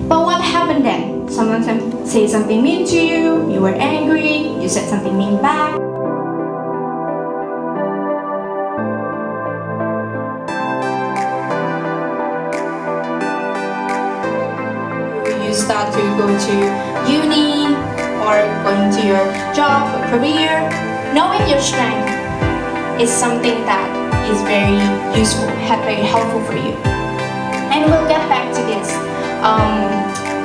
But what happened then? Someone said something mean to you, you were angry, you said something mean back. You start to go to uni or going to your job or career. Knowing your strength is something that is very useful, very helpful for you. And we'll get back to this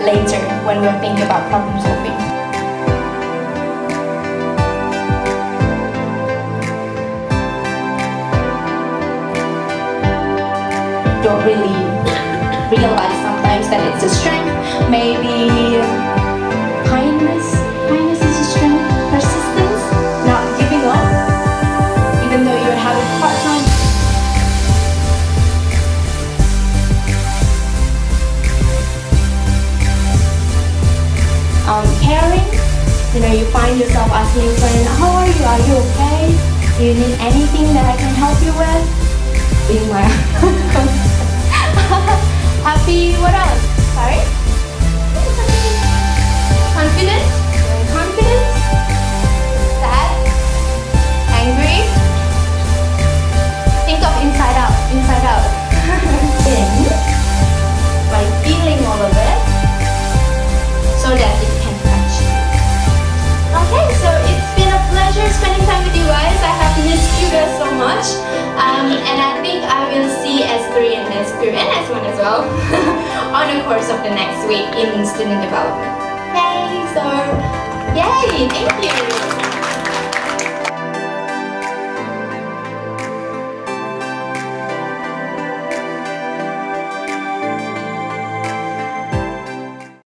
later when we're thinking about problem solving. Don't really realize sometimes that it's a strength. Maybe kindness is a strength. Persistence, not giving up, even though you're having a hard time. Caring, you find yourself asking your friend, how are you? Are you okay? Do you need anything that I can help you with? Being my happy, what else? Sorry? Confident? Confident? Sad? Angry? Think of inside out, inside out. Then, by feeling all of it, so that it can touch you. Okay, so it's been a pleasure spending time with you guys. I have missed you guys so much. And I think I will see S3 and S2 and S1 as well on the course of the next week in student development. Okay, so yay, thank you.